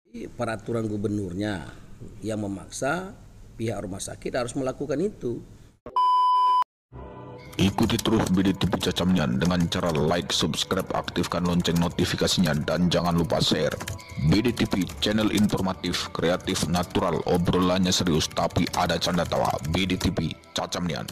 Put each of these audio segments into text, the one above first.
Peraturan gubernurnya yang memaksa pihak rumah sakit harus melakukan itu. Ikuti terus BDTV Cacamnyan dengan cara like, subscribe, aktifkan lonceng notifikasinya, dan jangan lupa share. BDTV, channel informatif, kreatif, natural, obrolannya serius tapi ada canda tawa. BDTV Cacamnyan.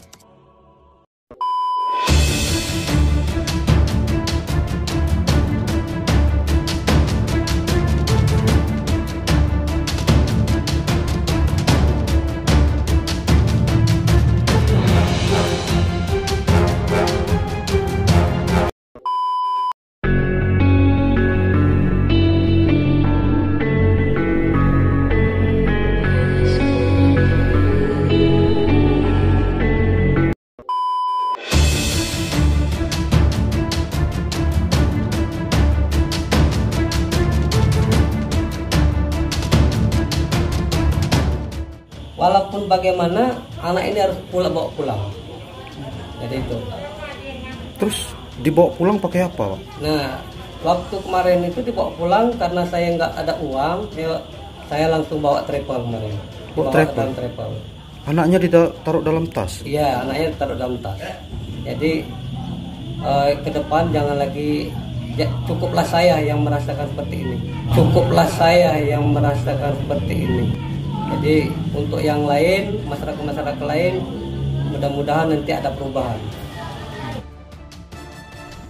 Walaupun bagaimana anak ini harus bawa pulang. Jadi itu. Terus dibawa pulang pakai apa, Pak? Nah, waktu kemarin itu dibawa pulang karena saya nggak ada uang, saya langsung bawa travel kemarin. Bawa travel. Anaknya ditaruh dalam tas? Iya, anaknya ditaruh dalam tas. Jadi ke depan jangan lagi, cukuplah saya yang merasakan seperti ini. Cukuplah saya yang merasakan seperti ini. Jadi untuk yang lain, masyarakat lain, mudah-mudahan nanti ada perubahan.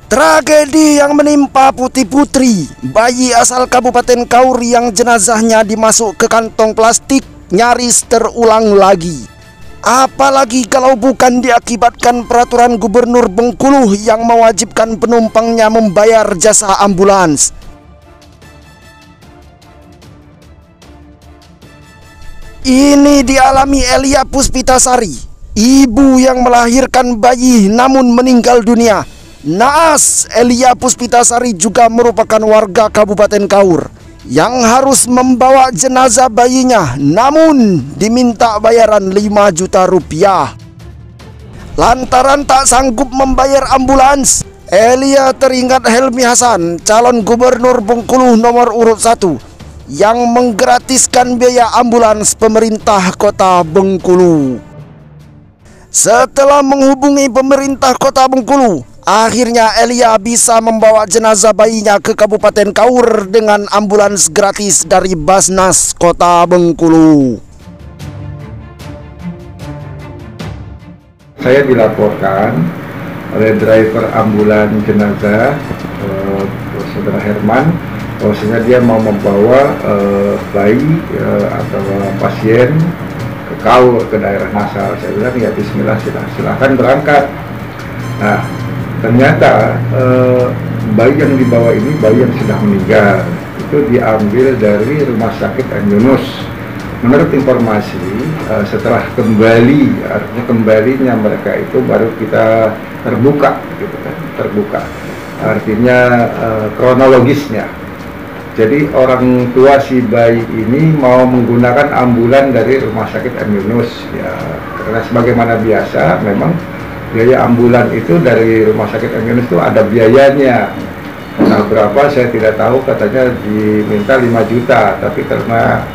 Tragedi yang menimpa Putih Putri, bayi asal Kabupaten Kaur yang jenazahnya dimasuk ke kantong plastik, nyaris terulang lagi. Apalagi kalau bukan diakibatkan peraturan Gubernur Bengkulu yang mewajibkan penumpangnya membayar jasa ambulans. Ini dialami Elia Puspitasari, ibu yang melahirkan bayi namun meninggal dunia. Naas, Elia Puspitasari juga merupakan warga Kabupaten Kaur yang harus membawa jenazah bayinya namun diminta bayaran 5 juta rupiah. Lantaran tak sanggup membayar ambulans, Elia teringat Helmi Hasan, calon gubernur Bengkulu nomor urut 1, yang menggratiskan biaya ambulans pemerintah kota Bengkulu. Setelah menghubungi pemerintah kota Bengkulu, akhirnya Elia bisa membawa jenazah bayinya ke Kabupaten Kaur dengan ambulans gratis dari Basnas kota Bengkulu. Saya dilaporkan oleh driver ambulan jenazah, saudara Herman, bahwasanya dia mau membawa bayi atau pasien ke Kaur, ke daerah Nasar. Saya bilang ya bismillah, silahkan berangkat. Nah, ternyata bayi yang dibawa ini bayi yang sudah meninggal, itu diambil dari rumah sakit An Yunus. Menurut informasi, setelah kembali, artinya kembalinya mereka itu baru kita terbuka, gitu kan, terbuka. Artinya kronologisnya. Jadi orang tua si bayi ini mau menggunakan ambulan dari rumah sakit An Yunus, ya, karena sebagaimana biasa memang biaya ambulan itu dari rumah sakit An Yunus itu ada biayanya. Nah, berapa saya tidak tahu, katanya diminta 5 juta, tapi karena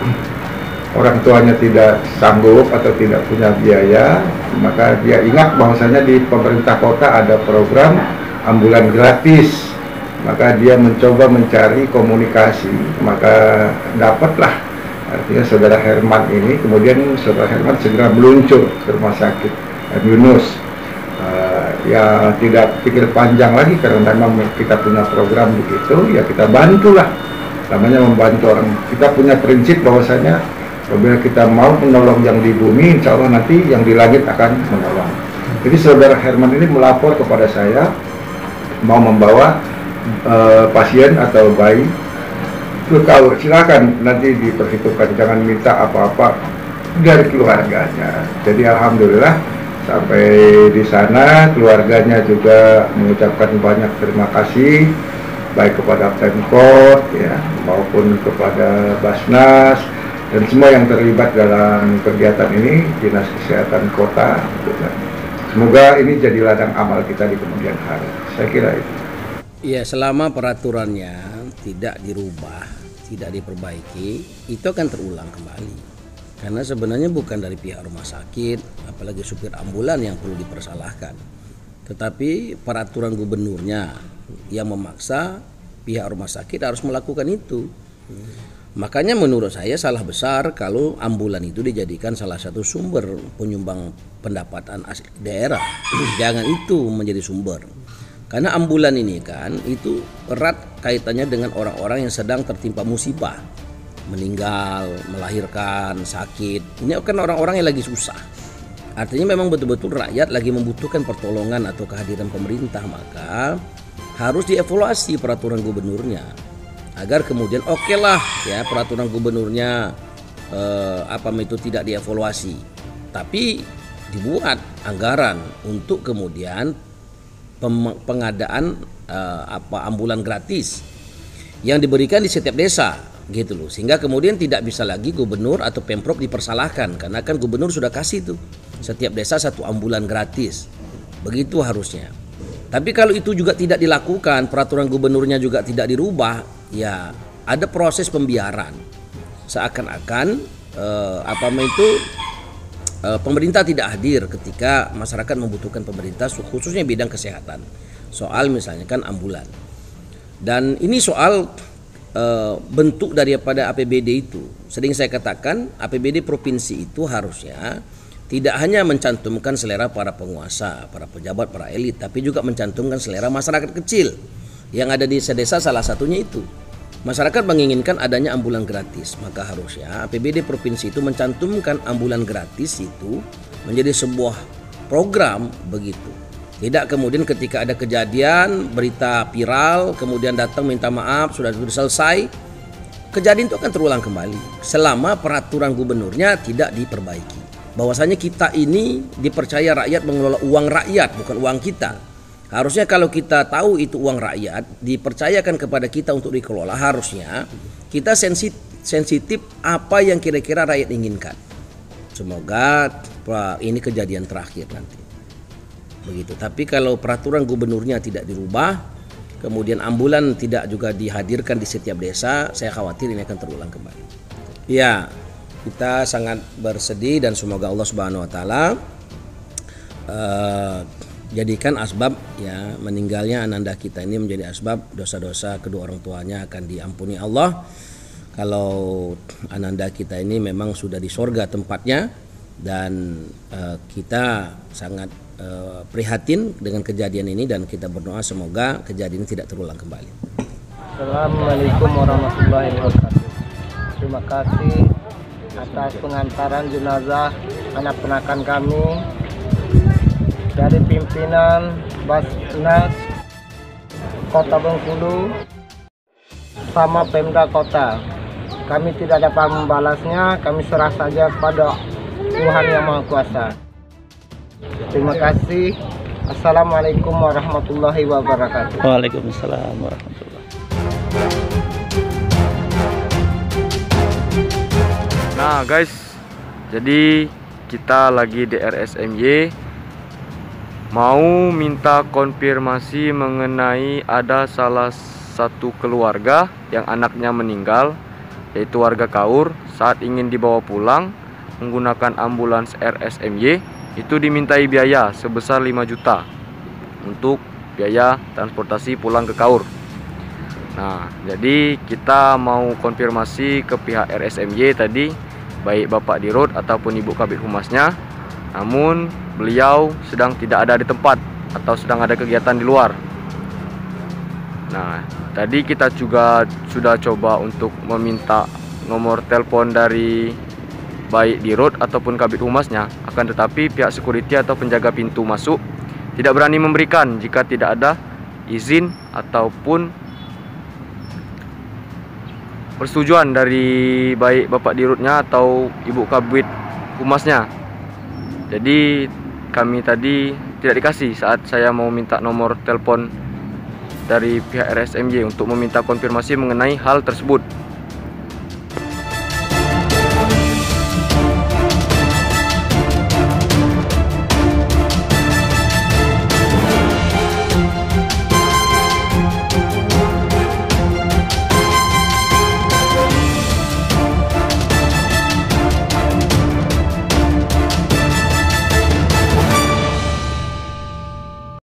orang tuanya tidak sanggup atau tidak punya biaya, maka dia ingat bahwasanya di pemerintah kota ada program ambulan gratis. Maka dia mencoba mencari komunikasi, maka dapatlah, artinya saudara Herman ini. Kemudian saudara Herman segera meluncur ke rumah sakit An Yunus. Ya tidak pikir panjang lagi, karena memang kita punya program begitu, ya kita bantulah. Namanya membantu orang. Kita punya prinsip bahwasanya apabila kita mau menolong yang di bumi, insya Allah nanti yang di langit akan menolong. Jadi saudara Herman ini melapor kepada saya mau membawa pasien atau bayi ke Kaur. Silakan, nanti diperhitungkan, jangan minta apa-apa dari keluarganya. Jadi alhamdulillah sampai di sana keluarganya juga mengucapkan banyak terima kasih, baik kepada Pemkot ya maupun kepada Basnas dan semua yang terlibat dalam kegiatan ini, Dinas Kesehatan Kota. Semoga ini jadi ladang amal kita di kemudian hari. Saya kira itu. Ya, selama peraturannya tidak dirubah, tidak diperbaiki, itu akan terulang kembali. Karena sebenarnya bukan dari pihak rumah sakit, apalagi supir ambulan yang perlu dipersalahkan, tetapi peraturan gubernurnya yang memaksa pihak rumah sakit harus melakukan itu. Makanya menurut saya salah besar kalau ambulan itu dijadikan salah satu sumber penyumbang pendapatan asli daerah. Jangan itu menjadi sumber. Karena ambulan ini kan itu erat kaitannya dengan orang-orang yang sedang tertimpa musibah, meninggal, melahirkan, sakit. Ini kan orang-orang yang lagi susah. Artinya memang betul-betul rakyat lagi membutuhkan pertolongan atau kehadiran pemerintah, maka harus dievaluasi peraturan gubernurnya agar kemudian oke lah ya peraturan gubernurnya itu tidak dievaluasi, tapi dibuat anggaran untuk kemudian pengadaan ambulan gratis yang diberikan di setiap desa gitu loh, sehingga kemudian tidak bisa lagi gubernur atau pemprov dipersalahkan, karena kan gubernur sudah kasih tuh setiap desa 1 ambulan gratis, begitu harusnya. Tapi kalau itu juga tidak dilakukan, peraturan gubernurnya juga tidak dirubah, ya ada proses pembiaran, seakan-akan pemerintah tidak hadir ketika masyarakat membutuhkan pemerintah, khususnya bidang kesehatan. Soal misalnya kan ambulan. Dan ini soal bentuk daripada APBD itu. Sering saya katakan APBD provinsi itu harusnya tidak hanya mencantumkan selera para penguasa, para pejabat, para elit, tapi juga mencantumkan selera masyarakat kecil yang ada di desa-desa. Salah satunya itu masyarakat menginginkan adanya ambulan gratis, maka harusnya APBD provinsi itu mencantumkan ambulan gratis itu menjadi sebuah program begitu. Tidak kemudian ketika ada kejadian berita viral kemudian datang minta maaf, sudah selesai, kejadian itu akan terulang kembali selama peraturan gubernurnya tidak diperbaiki. Bahwasanya kita ini dipercaya rakyat mengelola uang rakyat, bukan uang kita. Harusnya kalau kita tahu itu uang rakyat, dipercayakan kepada kita untuk dikelola, harusnya kita sensitif apa yang kira-kira rakyat inginkan. Semoga ini kejadian terakhir nanti. Begitu. Tapi kalau peraturan gubernurnya tidak dirubah, kemudian ambulan tidak juga dihadirkan di setiap desa, saya khawatir ini akan terulang kembali. Ya, kita sangat bersedih dan semoga Allah Subhanahu wa taala jadikan asbab ya meninggalnya ananda kita ini menjadi asbab dosa-dosa kedua orang tuanya akan diampuni Allah. Kalau ananda kita ini memang sudah di sorga tempatnya, dan kita sangat prihatin dengan kejadian ini dan kita berdoa semoga kejadian ini tidak terulang kembali. Assalamualaikum warahmatullahi wabarakatuh. Terima kasih atas pengantaran jenazah anak ponakan kami dari pimpinan Basnas Kota Bengkulu sama Pemda Kota. Kami tidak dapat membalasnya, kami serah saja pada Tuhan Yang Maha Kuasa. Terima kasih. Assalamualaikum warahmatullahi wabarakatuh. Waalaikumsalam warahmatullahi. Nah guys, jadi kita lagi di RSMY mau minta konfirmasi mengenai ada salah satu keluarga yang anaknya meninggal, yaitu warga Kaur. Saat ingin dibawa pulang menggunakan ambulans RSMY, itu dimintai biaya sebesar 5 juta untuk biaya transportasi pulang ke Kaur. Nah, jadi kita mau konfirmasi ke pihak RSMY tadi, baik Bapak Dirut ataupun Ibu Kabid Humasnya, namun beliau sedang tidak ada di tempat atau sedang ada kegiatan di luar. Nah, tadi kita juga sudah coba untuk meminta nomor telepon dari baik Dirut ataupun Kabid Humasnya, akan tetapi pihak security atau penjaga pintu masuk tidak berani memberikan jika tidak ada izin ataupun persetujuan dari baik Bapak Dirutnya atau Ibu Kabid Humasnya. Jadi kami tadi tidak dikasih saat saya mau minta nomor telepon dari pihak RSMY untuk meminta konfirmasi mengenai hal tersebut.